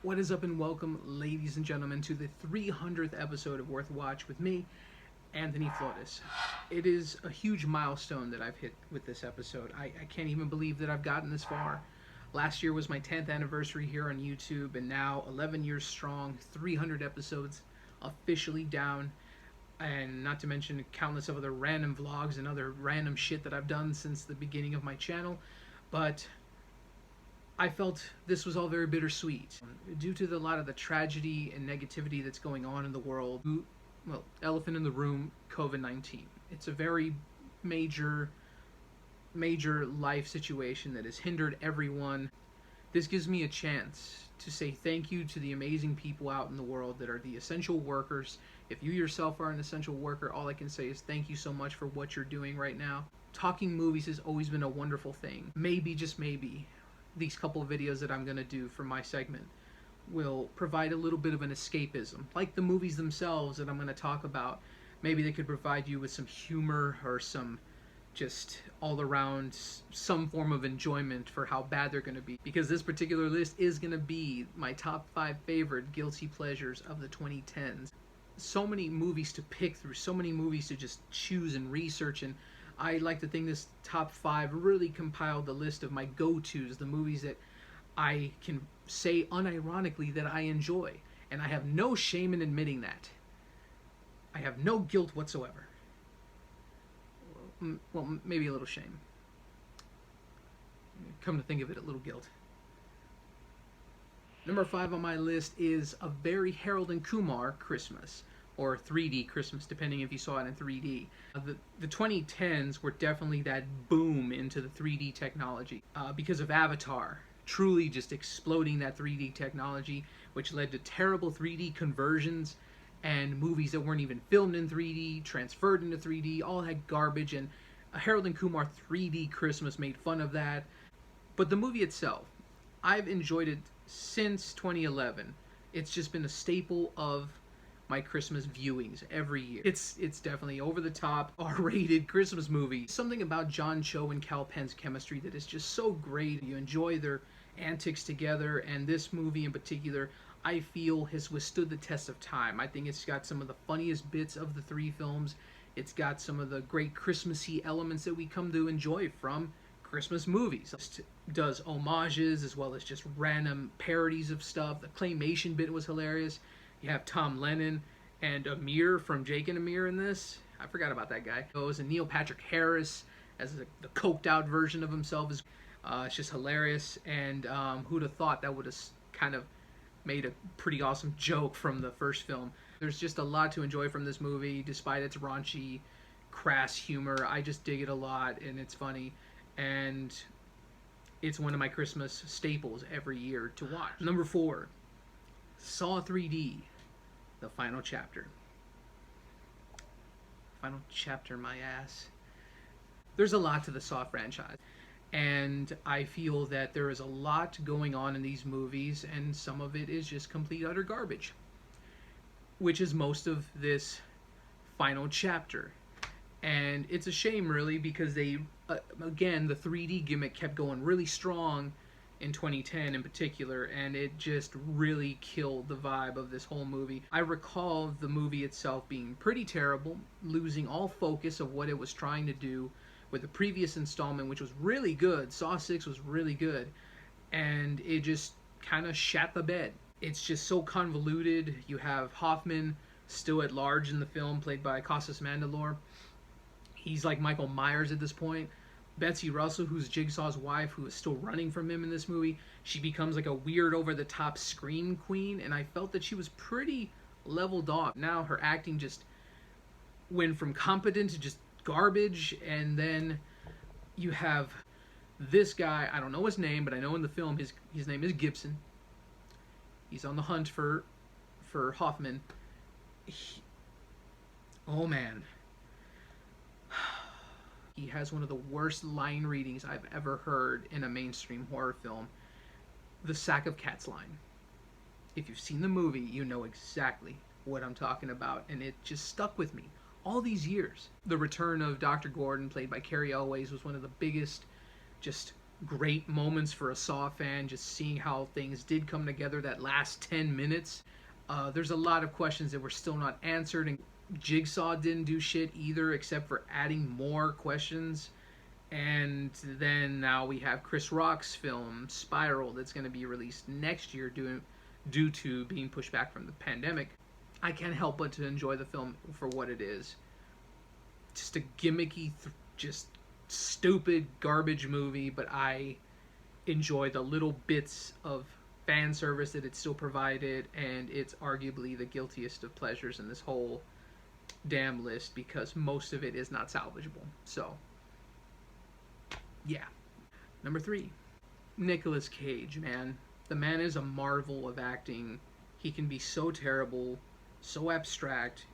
What is up, and welcome, ladies and gentlemen, to the 300th episode of Worth Watch with me, Anthony Flores. It is a huge milestone that I've hit with this episode. I can't even believe that I've gotten this far. Last year was my 10th anniversary here on YouTube, and now 11 years strong, 300 episodes officially down, and not to mention countless of other random vlogs and other random shit that I've done since the beginning of my channel. But I felt this was all very bittersweet. Due to a lot of the tragedy and negativity that's going on in the world, well, elephant in the room, COVID-19. It's a very major life situation that has hindered everyone. This gives me a chance to say thank you to the amazing people out in the world that are the essential workers. If you yourself are an essential worker, all I can say is thank you so much for what you're doing right now. Talking movies has always been a wonderful thing. Maybe, just maybe, these couple of videos that I'm going to do for my segment will provide a little bit of an escapism. Like the movies themselves that I'm going to talk about, maybe they could provide you with some humor or some just all around some form of enjoyment for how bad they're going to be. Because this particular list is going to be my top 5 favorite guilty pleasures of the 2010s. So many movies to pick through, so many movies to just choose and research, and I like to think this top 5 really compiled the list of my go-tos, the movies that I can say unironically that I enjoy. And I have no shame in admitting that. I have no guilt whatsoever. Well, maybe a little shame. Come to think of it, a little guilt. Number 5 on my list is a very Harold and Kumar Christmas, or 3D Christmas, depending if you saw it in 3D. The 2010s were definitely that boom into the 3D technology because of Avatar, truly just exploding that 3D technology, which led to terrible 3D conversions and movies that weren't even filmed in 3D, transferred into 3D, all had garbage, and Harold and Kumar 3D Christmas made fun of that. But the movie itself, I've enjoyed it since 2011. It's just been a staple of my Christmas viewings every year. It's definitely over the top, R-rated Christmas movie. Something about John Cho and Cal Penn's chemistry that is just so great. You enjoy their antics together, and this movie in particular, I feel, has withstood the test of time. I think it's got some of the funniest bits of the 3 films. It's got some of the great Christmassy elements that we come to enjoy from Christmas movies. It does homages as well as just random parodies of stuff. The claymation bit was hilarious. You have Tom Lennon and Amir from Jake and Amir in this. I forgot about that guy. And Neil Patrick Harris as the coked out version of himself. It's just hilarious. And who'd have thought that would have kind of made a pretty awesome joke from the first film. There's just a lot to enjoy from this movie, despite its raunchy, crass humor. I just dig it a lot, and it's funny. And it's one of my Christmas staples every year to watch. Number 4, Saw 3D, the final chapter. Final chapter, my ass. There's a lot to the Saw franchise, and I feel that there is a lot going on in these movies, and some of it is just complete utter garbage, which is most of this final chapter. And it's a shame, really, because they, again, the 3D gimmick kept going really strong in 2010 in particular, and it just really killed the vibe of this whole movie. I recall the movie itself being pretty terrible, losing all focus of what it was trying to do with the previous installment, which was really good. Saw 6 was really good, and it just kind of shat the bed. It's just so convoluted. You have Hoffman still at large in the film, played by Costas Mandylor. He's like Michael Myers at this point. Betsy Russell, who's Jigsaw's wife, who is still running from him in this movie, she becomes like a weird over-the-top scream queen, and I felt that she was pretty leveled off. Now her acting just went from competent to just garbage. And then you have this guy, I don't know his name, but I know in the film his name is Gibson. He's on the hunt for Hoffman. Oh man. He has one of the worst line readings I've ever heard in a mainstream horror film. The sack of cats line. If you've seen the movie, you know exactly what I'm talking about, and it just stuck with me all these years. The return of Dr. Gordon, played by Carrie Elways, was one of the biggest just great moments for a Saw fan, just seeing how things did come together that last 10 minutes. There's a lot of questions that were still not answered, and Jigsaw didn't do shit either except for adding more questions. And then now we have Chris Rock's film Spiral that's going to be released next year due to being pushed back from the pandemic. I can't help but to enjoy the film for what it is. Just a gimmicky, just stupid garbage movie, but I enjoy the little bits of fan service that it still provided, and it's arguably the guiltiest of pleasures in this whole damn list because most of it is not salvageable. So, yeah. Number 3, Nicolas Cage, man. The man is a marvel of acting. He can be so terrible, so abstract,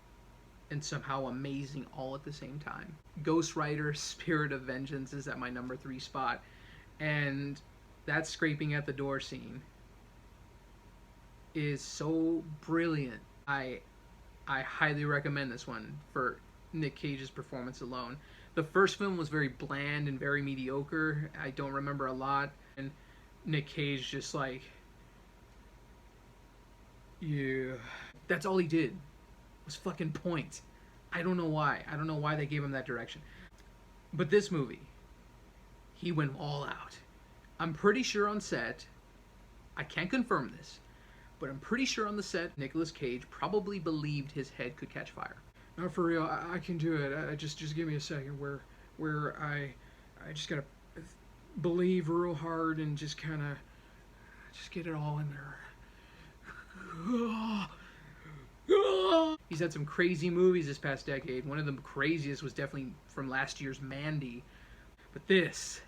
and somehow amazing all at the same time. Ghost Rider, Spirit of Vengeance is at my number 3 spot, and that scraping at the door scene is so brilliant. I highly recommend this one for Nick Cage's performance alone. The first film was very bland and very mediocre. I don't remember a lot, and Nick Cage just like, yeah, that's all he did was fucking point. I don't know why. I don't know why they gave him that direction. But this movie, he went all out. I'm pretty sure on set, I can't confirm this, but I'm pretty sure on the set, Nicolas Cage probably believed his head could catch fire. No, for real, I can do it. Just give me a second where I just gotta believe real hard and just kind of just get it all in there. He's had some crazy movies this past decade. One of the craziest was definitely from last year's Mandy. But this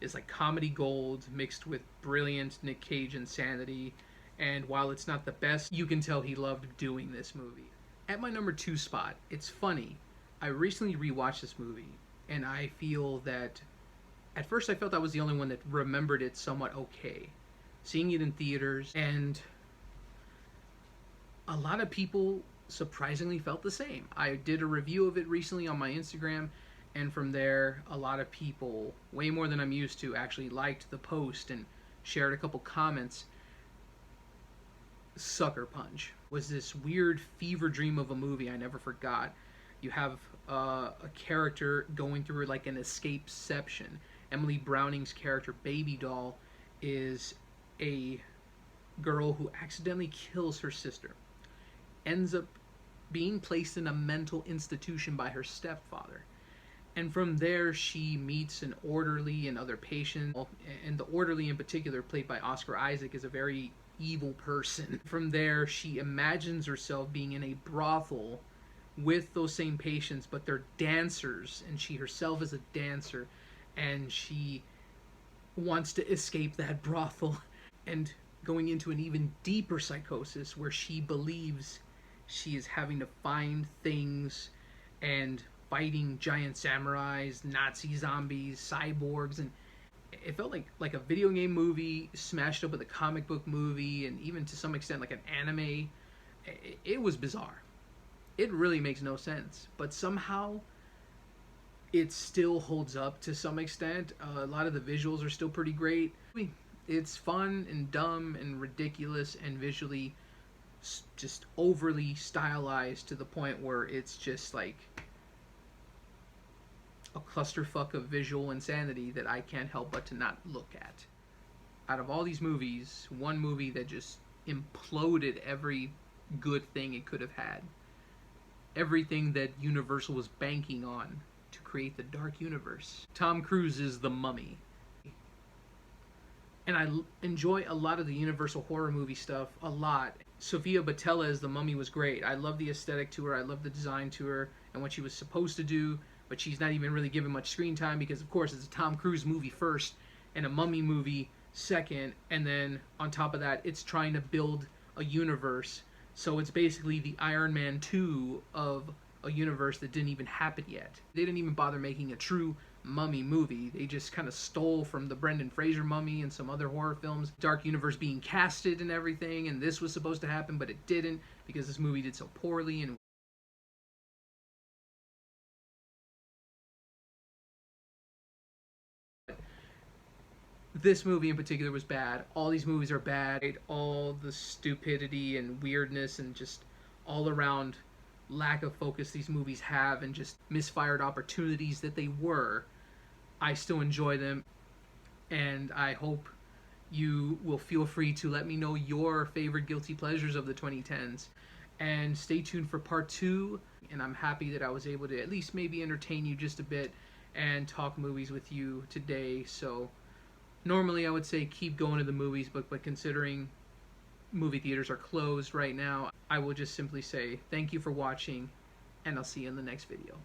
is like comedy gold mixed with brilliant Nick Cage insanity. And while it's not the best, you can tell he loved doing this movie. At my number 2 spot, it's funny. I recently rewatched this movie, and I feel that at first I felt I was the only one that remembered it somewhat okay. Seeing it in theaters, and a lot of people surprisingly felt the same. I did a review of it recently on my Instagram, and from there, a lot of people, way more than I'm used to, actually liked the post and shared a couple comments. Sucker Punch was this weird fever dream of a movie I never forgot. You have a character going through like an escapeception. Emily Browning's character, Baby Doll, is a girl who accidentally kills her sister. Ends up being placed in a mental institution by her stepfather. And from there, she meets an orderly and other patients. And the orderly in particular, played by Oscar Isaac, is a very evil person. From there, she imagines herself being in a brothel with those same patients, but they're dancers, and she herself is a dancer, and she wants to escape that brothel, and going into an even deeper psychosis where she believes she is having to find things and fighting giant samurais, Nazi zombies, cyborgs, and it felt like a video game movie smashed up with a comic book movie, and even to some extent like an anime. It was bizarre. It really makes no sense, but somehow it still holds up to some extent. A lot of the visuals are still pretty great. It's fun and dumb and ridiculous and visually just overly stylized to the point where it's just like a clusterfuck of visual insanity that I can't help but to not look at. Out of all these movies, one movie that just imploded every good thing it could have had. Everything that Universal was banking on to create the dark universe. Tom Cruise's The Mummy. And I enjoy a lot of the Universal horror movie stuff a lot. Sofia Boutella as The Mummy was great. I love the aesthetic to her, I love the design to her, and what she was supposed to do, but she's not even really given much screen time because, of course, it's a Tom Cruise movie first and a Mummy movie second, and then on top of that, it's trying to build a universe. So it's basically the Iron Man 2 of a universe that didn't even happen yet. They didn't even bother making a true Mummy movie. They just kind of stole from the Brendan Fraser Mummy and some other horror films. Dark Universe being casted and everything, and this was supposed to happen, but it didn't because this movie did so poorly. And this movie in particular was bad. All these movies are bad. All the stupidity and weirdness and just all around lack of focus these movies have and just misfired opportunities that they were, I still enjoy them. And I hope you will feel free to let me know your favorite guilty pleasures of the 2010s. And stay tuned for part 2. And I'm happy that I was able to at least maybe entertain you just a bit and talk movies with you today. So normally I would say keep going to the movies, but considering movie theaters are closed right now, I will just simply say thank you for watching, and I'll see you in the next video.